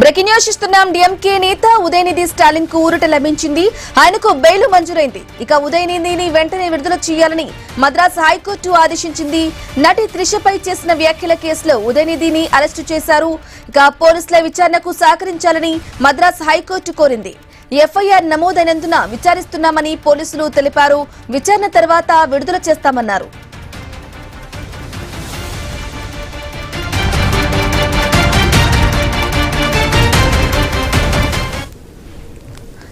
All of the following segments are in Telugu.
బ్రేకింగ్ న్యూస్ ఇస్తున్నాం. డిఎంకే నేత ఉదయనిధి స్టాలిన్ కు ఊరట లభించింది. ఆయనకు బెయిల్ మంజూరైంది. ఇక ఉదయనిధిని వెంటనే విడుదల చేయాలని మద్రాస్ హైకోర్టు ఆదేశించింది. నటి త్రిషపై చేసిన వ్యాఖ్యల కేసులో ఉదయనిధిని అరెస్టు చేశారు. ఇక పోలీసుల విచారణకు సహకరించాలని మద్రాస్ హైకోర్టు కోరింది. ఎఫ్ఐఆర్ నమోదైనందున విచారిస్తున్నామని పోలీసులు తెలిపారు. విచారణ తర్వాత విడుదల చేస్తామన్నారు.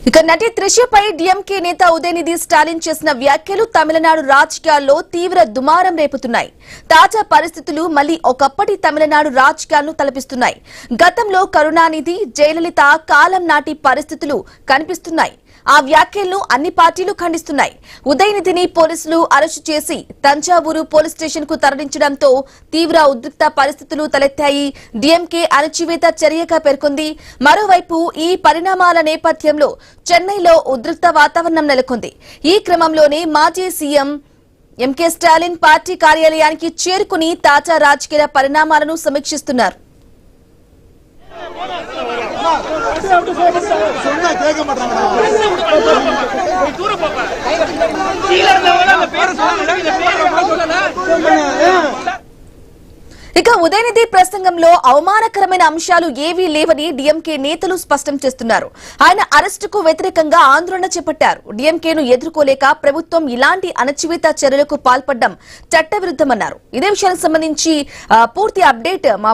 ఇక నటి త్రిషపై డిఎంకే నేత ఉదయనిధి స్టాలిన్ చేసిన వ్యాఖ్యలు తమిళనాడు రాజకీయాల్లో తీవ్ర దుమారం రేపుతున్నాయి. తాజా పరిస్థితులు మళ్లీ ఒకప్పటి తమిళనాడు రాజకీయాలను తలపిస్తున్నాయి. గతంలో కరుణానిధి, జయలలిత కాలం నాటి పరిస్థితులు కనిపిస్తున్నాయి. ఆ వ్యాఖ్యలను అన్ని పార్టీలు ఖండిస్తున్నాయి. ఉదయనిధిని పోలీసులు అరెస్టు చేసి తంజావూరు పోలీస్ స్టేషన్ కు తరలించడంతో తీవ్ర ఉద్రిక్త పరిస్థితులు తలెత్తాయి. డిఎంకే అణచివేత చర్యగా పేర్కొంది. మరోవైపు ఈ పరిణామాల నేపథ్యంలో చెన్నైలో ఉద్రిక్త వాతావరణం నెలకొంది. ఈ క్రమంలోనే మాజీ సీఎం ఎంకే స్టాలిన్ పార్టీ కార్యాలయానికి చేరుకుని తాజా రాజకీయ పరిణామాలను సమీక్షిస్తున్నారు. ఇక ఉదయనిధి ప్రసంగంలో అవమానకరమైన అంశాలు ఏవీ లేవని డిఎంకే నేతలు స్పష్టం చేస్తున్నారు. ఆయన అరెస్టుకు వ్యతిరేకంగా ఆందోళన చేపట్టారు. డిఎంకేను ఎదుర్కోలేక ప్రభుత్వం ఇలాంటి అణచివేత చర్యలకు పాల్పడడం చట్టవిరుద్ధమన్నారు. ఇదే విషయానికి సంబంధించి పూర్తి అప్డేట్ మా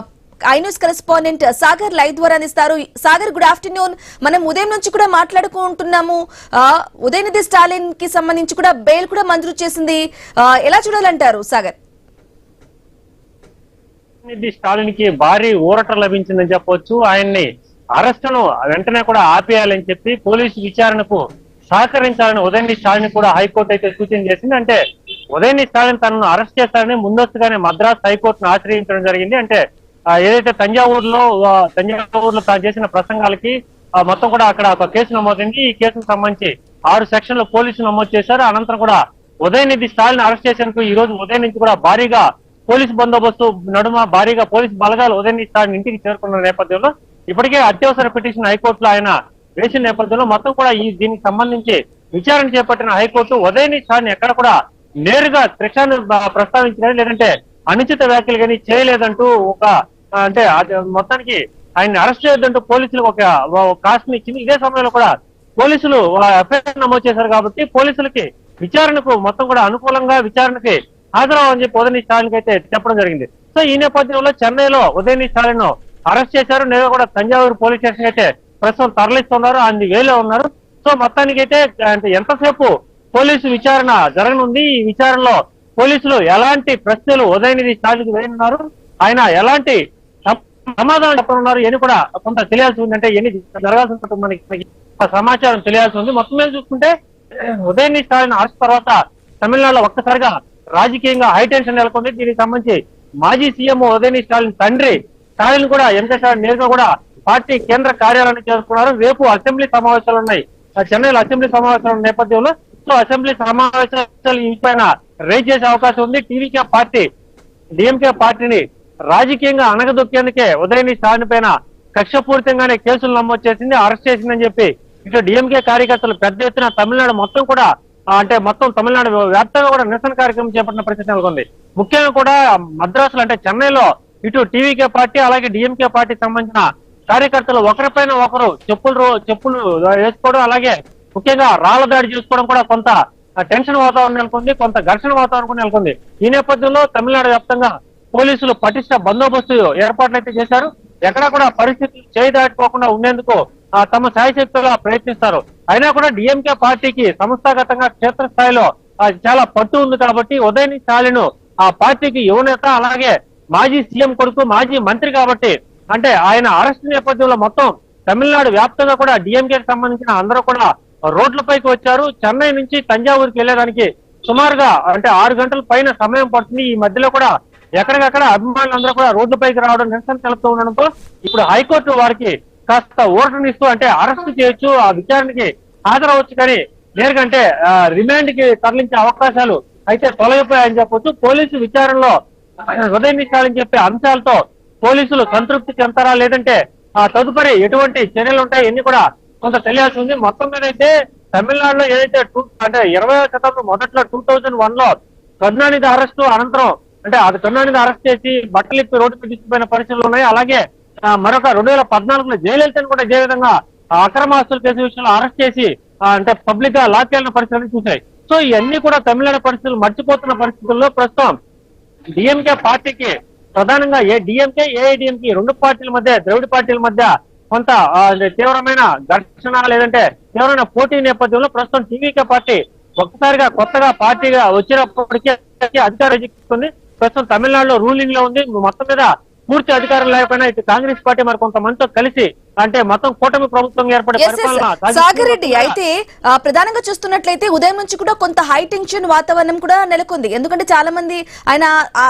ఐన్యూస్ కరెస్పాండెంట్ సాగర్ లైవ్ ద్వారా అందిస్తారు. Sagar, good afternoon. మనం ఉదయం నుంచి కూడా మాట్లాడుకుంటున్నాము. ఉదయనిధి స్టాలిన్ కి సంబంధించి కూడా బెయిల్ కూడా మంజూరు చేసింది. ఎలా చూడాలంటారు సాగర్? ఉదయనిధి స్టాలిన్ కి భారీ ఊరట లభించిందని చెప్పొచ్చు. ఆయన్ని అరెస్టును వెంటనే కూడా ఆపేయాలని చెప్పి పోలీసు విచారణకు సహకరించాలని ఉదయనిధి స్టాలిన్ కూడా హైకోర్టు అయితే సూచన చేసింది. అంటే ఉదయనిధి స్టాలిన్ తనను అరెస్ట్ చేస్తారని ముందస్తుగానే మద్రాస్ హైకోర్టును ఆశ్రయించడం జరిగింది. అంటే ఏదైతే తంజావూరులో తాను చేసిన ప్రసంగాలకి మొత్తం కూడా అక్కడ ఒక కేసు నమోదైంది. ఈ కేసుకు సంబంధించి 6 సెక్షన్లు పోలీసులు నమోదు చేశారు. అనంతరం కూడా ఉదయనిధి స్టాలిన్ అరెస్ట్ చేసేందుకు ఈ రోజు ఉదయం నుంచి కూడా భారీగా పోలీసు బందోబస్తు నడుమ భారీగా పోలీసు బలగాలు ఉదయనిధి స్టాలిన్ ఇంటికి చేరుకున్న నేపథ్యంలో ఇప్పటికే అత్యవసర పిటిషన్ హైకోర్టులో ఆయన వేసిన నేపథ్యంలో మొత్తం కూడా దీనికి సంబంధించి విచారణ చేపట్టిన హైకోర్టు ఉదయనిధి స్టాలిన్ ఎక్కడ కూడా నేరుగా త్రిషను ప్రస్తావించలేదు, లేదంటే అనుచిత వ్యాఖ్యలు కానీ చేయలేదంటూ అంటే మొత్తానికి ఆయన అరెస్ట్ చేయొద్దంటూ పోలీసులకు ఒక కాస్ట్ని ఇచ్చింది. ఇదే సమయంలో కూడా పోలీసులు ఎఫ్ఐఆర్ నమోదు చేశారు కాబట్టి పోలీసులకి విచారణకు మొత్తం కూడా అనుకూలంగా విచారణకి హాజరవని చెప్పి ఉదయనిధి స్టాలిన్ అయితే చెప్పడం జరిగింది. సో ఈ నేపథ్యంలో చెన్నైలో ఉదయనిధి స్టాలిన్ అరెస్ట్ చేశారు. నేరుగా కూడా తంజావూరు పోలీస్ స్టేషన్ అయితే ప్రస్తుతం తరలిస్తున్నారు. ఆయన వేలో ఉన్నారు. సో మొత్తానికి అయితే అంటే ఎంతసేపు పోలీసు విచారణ జరగనుంది. ఈ విచారణలో పోలీసులు ఎలాంటి ప్రశ్నలు ఉదయనిధి స్టాలిన్ వేయనున్నారు, ఆయన ఎలాంటి సమాధానం చెప్పనున్నారు అని కూడా కొంత తెలియాల్సి ఉంది. అంటే ఎన్ని జరగాల్సి ఉంటుంది, మనకి సమాచారం తెలియాల్సి ఉంది. మొత్తం మీద చూసుకుంటే ఉదయనిధి స్టాలిన్ అరెస్ట్ తర్వాత తమిళనాడులో ఒక్కసారిగా రాజకీయంగా హైటెన్షన్ నెలకొంది. దీనికి సంబంధించి మాజీ సీఎం ఉదయనిధి స్టాలిన్ తండ్రి స్టాలిన్ కూడా ఎంకే స్టాలిన్ నేరుగా కూడా పార్టీ కేంద్ర కార్యాలయాన్ని చేరుకున్నారు. రేపు అసెంబ్లీ సమావేశాలు ఉన్నాయి. చెన్నైలో అసెంబ్లీ సమావేశాల నేపథ్యంలో సో అసెంబ్లీ సమావేశాలు ఇంపైన రేజ్ చేసే అవకాశం ఉంది. డిఎంకే పార్టీని రాజకీయంగా అణగదొక్కేందుకే ఉదయనిధి స్టాలిన్ పైన కక్షపూరితంగానే కేసులు నమోదు చేసింది, అరెస్ట్ చేసిందని చెప్పి ఇటు డిఎంకే కార్యకర్తలు పెద్ద ఎత్తున తమిళనాడు మొత్తం కూడా అంటే మొత్తం తమిళనాడు వ్యాప్తంగా కూడా నిరసన కార్యక్రమం చేపట్టిన పరిస్థితి నెలకొంది. ముఖ్యంగా కూడా మద్రాసులో అంటే చెన్నైలో ఇటు టీవీకే పార్టీ అలాగే డిఎంకే పార్టీకి సంబంధించిన కార్యకర్తలు ఒకరిపైన ఒకరు చెప్పులు వేసుకోవడం, అలాగే ముఖ్యంగా రాళ్ల దాడి చేసుకోవడం కూడా కొంత టెన్షన్ వాతావరణం నెలకొంది, కొంత ఘర్షణ వాతావరణం నెలకొంది. ఈ నేపథ్యంలో తమిళనాడు వ్యాప్తంగా పోలీసులు పటిష్ట బందోబస్తు ఏర్పాట్లు అయితే చేశారు. ఎక్కడా కూడా పరిస్థితులు చేయి దాటుకోకుండా ఉండేందుకు తమ శాయశక్తులుగా ప్రయత్నిస్తారు. అయినా కూడా డిఎంకే పార్టీకి సంస్థాగతంగా క్షేత్రస్థాయిలో చాలా పట్టు ఉంది కాబట్టి ఉదయనిధి స్టాలిన్ ఆ పార్టీకి యువనేత, అలాగే మాజీ సీఎం కొడుకు, మాజీ మంత్రి కాబట్టి అంటే ఆయన అరెస్ట్ నేపథ్యంలో మొత్తం తమిళనాడు వ్యాప్తంగా కూడా డిఎంకేకి సంబంధించిన అందరూ కూడా రోడ్లపైకి వచ్చారు. చెన్నై నుంచి తంజావూరుకి వెళ్లేదానికి సుమారుగా అంటే 6 గంటల పైన సమయం పడుతుంది. ఈ మధ్యలో కూడా ఎక్కడికక్కడ అభిమానులందరూ కూడా రోడ్లపైకి రావడం, నిరసన తెలుపుతూ ఉండడంతో ఇప్పుడు హైకోర్టు వారికి కాస్త ఓటనిస్తూ అంటే అరెస్ట్ చేయొచ్చు, ఆ విచారణకి హాజరవచ్చు, కానీ నేరుగా అంటే రిమాండ్ కి తరలించే అవకాశాలు అయితే తొలగిపోయాయని చెప్పొచ్చు. పోలీసు విచారణలో ఉదయనిధి స్టాలిన్ చెప్పే అంశాలతో పోలీసులు సంతృప్తి చెందారా, లేదంటే తదుపరి ఎటువంటి చర్యలు ఉంటాయి ఇవన్నీ కూడా కొంత తెలియాల్సి ఉంది. మొత్తం మీద అయితే తమిళనాడులో ఏదైతే అంటే 20వ శతాబ్దం మొదట్లో 2001 లో కరుణానిధి అరెస్టు అనంతరం అంటే అది కరుణానిధి అరెస్ట్ చేసి బట్టలిప్పి రోడ్డుపై తీసుకుపోయిన పరిస్థితులు ఉన్నాయి. అలాగే మరొక 2014లో జయలలితను కూడా ఇదే విధంగా అక్రమ ఆస్తుల కేసు విషయంలో అరెస్ట్ చేసి అంటే పబ్లిక్ గా లాక్కెళ్లిన పరిస్థితులు చూసాయి. సో ఇవన్నీ కూడా తమిళనాడు పరిస్థితులు మర్చిపోతున్న పరిస్థితుల్లో ప్రస్తుతం డిఎంకే పార్టీకి ప్రధానంగా డిఎంకే ఏఐడిఎంకే రెండు పార్టీల మధ్య ద్రవిడ పార్టీల మధ్య కొంత తీవ్రమైన ఘర్షణ లేదంటే తీవ్రమైన పోటీ నేపథ్యంలో ప్రస్తుతం టీవీకే పార్టీ ఒక్కసారిగా కొత్తగా పార్టీగా వచ్చినప్పటికీ అధికారం ఎదుర్కొంది. ప్రస్తుతం తమిళనాడులో రూలింగ్ లో ఉంది. మొత్తం మీద పూర్తి అధికారం లేకపోయినా ఇటు కాంగ్రెస్ పార్టీ మరి కొంతమందితో కలిసి అంటే మొత్తం కూటమి ప్రభుత్వం ఏర్పడే పరిపాలన. సాగర్ రెడ్డి, అయితే ప్రధానంగా చూస్తున్నట్లయితే ఉదయం నుంచి కూడా కొంత హై టెన్షన్ వాతావరణం కూడా నెలకొంది. ఎందుకంటే చాలా మంది ఆయన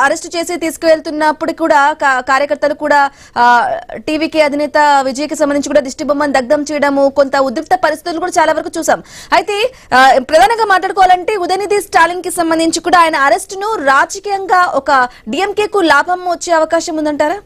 అరెస్ట్ చేసి తీసుకువెళ్తున్నప్పుడు కూడా కార్యకర్తలు కూడా టీవీకి అధినేత విజయ్కి సంబంధించి కూడా దిష్టి బొమ్మను దగ్ధం చేయడము, కొంత ఉద్రిక్త పరిస్థితులు కూడా చాలా వరకు చూసాం. అయితే ప్రధానంగా మాట్లాడుకోవాలంటే ఉదయనిధి స్టాలిన్ కి సంబంధించి కూడా ఆయన అరెస్ట్ ను రాజకీయంగా ఒక డిఎంకే కు లాభం వచ్చే అవకాశం ఉందంటారా?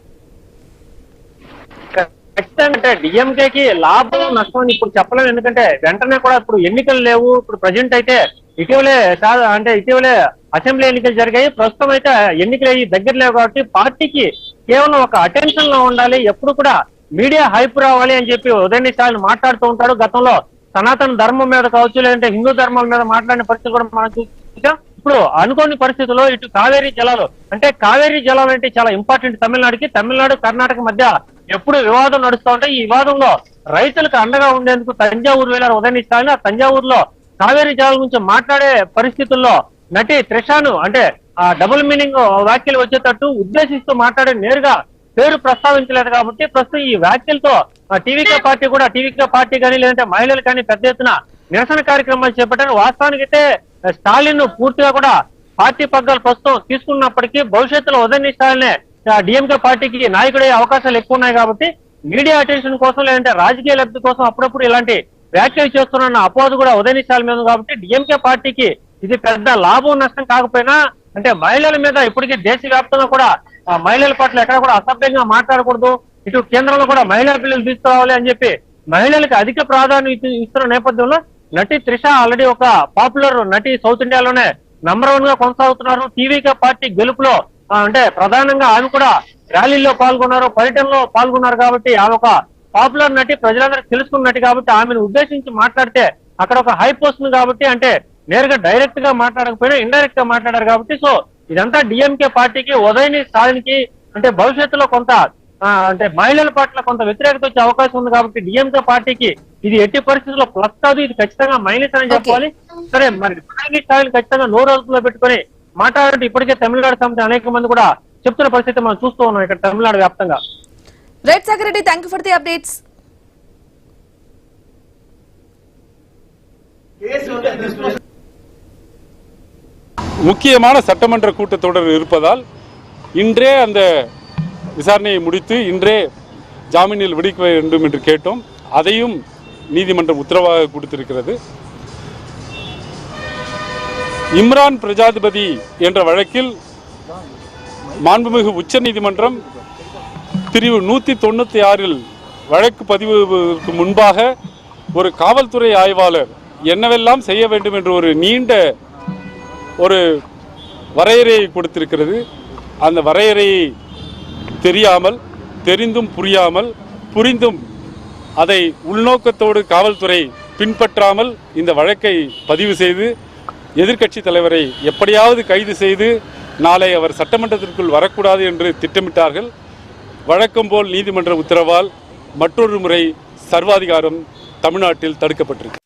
ఖచ్చితంగా డిఎంకేకి లాభం నష్టం ఇప్పుడు చెప్పలేము. ఎందుకంటే వెంటనే కూడా ఇప్పుడు ఎన్నికలు లేవు. ఇప్పుడు ప్రజెంట్ అయితే ఇటీవలే అసెంబ్లీ ఎన్నికలు జరిగాయి. ప్రస్తుతం అయితే ఎన్నికలు అయ్యి దగ్గర లేవు కాబట్టి పార్టీకి కేవలం ఒక అటెన్షన్ లో ఉండాలి, ఎప్పుడు కూడా మీడియా హైప్ రావాలి అని చెప్పి ఉదయనిధి స్టాలిన్ మాట్లాడుతూ ఉంటాడు. గతంలో సనాతన ధర్మం మీద కావచ్చు లేదంటే హిందూ ధర్మం మీద మాట్లాడిన పరిస్థితులు కూడా మనం చూసాం. ఇప్పుడు అనుకోని పరిస్థితుల్లో ఇటు కావేరీ జలాలు అంటే కావేరీ జలాలు అంటే చాలా ఇంపార్టెంట్ తమిళనాడుకి. తమిళనాడు కర్ణాటక మధ్య ఎప్పుడు వివాదం నడుస్తూ ఉంటే ఈ వివాదంలో రైతులకు అండగా ఉండేందుకు తంజావూరు వెళ్లారు ఉదయనిధి స్టాలిన్. ఆ తంజావూరులో కావేరీ జలాల గురించి మాట్లాడే పరిస్థితుల్లో నటి త్రిషాను అంటే డబుల్ మీనింగ్ వ్యాఖ్యలు వచ్చేటట్టు ఉద్దేశిస్తూ మాట్లాడే నేరుగా పేరు ప్రస్తావించలేదు కాబట్టి ప్రస్తుతం ఈ వ్యాఖ్యలతో టీవీకే పార్టీ కానీ లేదంటే మహిళలు కానీ పెద్ద ఎత్తున నిరసన కార్యక్రమాలు చేపట్టారు. వాస్తవానికి అయితే స్టాలిన్ పూర్తిగా కూడా పార్టీ పగ్గాలు ప్రస్తుతం తీసుకున్నప్పటికీ భవిష్యత్తులో ఉదయనిధి స్టాలిన్ డిఎంకే పార్టీకి నాయకుడే అవకాశాలు ఎక్కువ ఉన్నాయి కాబట్టి మీడియా అటెన్షన్ కోసం లేదంటే రాజకీయ లబ్ధి కోసం అప్పుడప్పుడు ఇలాంటి వ్యాఖ్యలు చేస్తున్న అపోహ కూడా ఉదయనిధి స్టాలిన్ మీద కాబట్టి డిఎంకే పార్టీకి ఇది పెద్ద లాభం నష్టం కాకపోయినా అంటే మహిళల మీద ఇప్పటికీ దేశవ్యాప్తంగా కూడా మహిళల పట్ల ఎక్కడ కూడా అసభ్యంగా మాట్లాడకూడదు, ఇటు కేంద్రంలో కూడా మహిళా బిల్లులు తీసుకురావాలి అని చెప్పి మహిళలకు అధిక ప్రాధాన్యత ఇస్తున్న నేపథ్యంలో నటి త్రిష ఆల్రెడీ ఒక పాపులర్ నటి సౌత్ ఇండియాలోనే నంబర్ 1 గా కొనసాగుతున్నారు. టీవీకే పార్టీ గెలుపులో అంటే ప్రధానంగా ఆమె కూడా ర్యాలీలో పాల్గొన్నారు, పర్యటనలో పాల్గొన్నారు కాబట్టి ఆమె ఒక పాపులర్ నటి, ప్రజలందరికీ తెలుసుకున్న నటి కాబట్టి ఆమెను ఉద్దేశించి మాట్లాడితే అక్కడ ఒక హైప్ వస్తుంది కాబట్టి అంటే నేరుగా డైరెక్ట్ గా మాట్లాడకపోయినా ఇండైరెక్ట్ గా మాట్లాడారు కాబట్టి సో ఇదంతా డిఎంకే పార్టీకి ఉదయనిధి స్టాలిన్ కి అంటే భవిష్యత్తులో కొంత అంటే మహిళల పట్ల కొంత వ్యతిరేకత వచ్చే అవకాశం ఉంది కాబట్టి డిఎంకే పార్టీకి ఇది ఎట్టి పరిస్థితుల్లో ప్లస్ కాదు, ఇది ఖచ్చితంగా మైనస్ అని చెప్పాలి. సరే మరి ఉదయనిధి స్టాలిన్ ఖచ్చితంగా నోరు అదుపులో పెట్టుకుని మాట్లాడుతూ ఇప్పటికే తమిళనాడు సమితి అనేక మంది కూడా చెప్తున్న పరిస్థితి మనం చూస్తూ ఉన్నాం ఇక్కడ తమిళనాడు వ్యాప్తంగా. Right Sagar Reddy, thank you for the updates. முக்கியமான சட்டமன்ற கூட்டத்தொடர் இருப்பதால் இன்றே அந்த விசாரணையை முடித்து இன்றே ஜாமீனில் விடுவிக்க வேண்டும் என்று கேட்டோம். அதையும் நீதிமன்றம் உத்தரவாக கொடுத்திருக்கிறது. இம்ரான் பிரஜாதிபதி என்ற வழக்கில் மாண்புமிகு உச்ச நீதிமன்றம் பிரிவு 196 வழக்கு பதிவுக்கு முன்பாக ஒரு காவல்துறை ஆய்வாளர் என்னவெல்லாம் செய்ய வேண்டும் என்ற ஒரு நீண்ட ஒரு வரையறையை கொடுத்திருக்கிறது. அந்த வரையறையை தெரியாமல், தெரிந்தும் புரியாமல், புரிந்தும் அதை உள்நோக்கத்தோடு காவல்துறை பின்பற்றாமல் இந்த வழக்கை பதிவு செய்து எதிர்க்கட்சி தலைவரை எப்படியாவது கைது செய்து நாளை அவர் சட்டமன்றத்திற்குள் வரக்கூடாது என்று திட்டமிட்டார்கள். வழக்கம் போல் நீதிமன்ற உத்தரவால் மற்றொரு முறை சர்வாதிகாரம் தமிழ்நாட்டில் தடுக்கப்பட்டிருக்கிறது.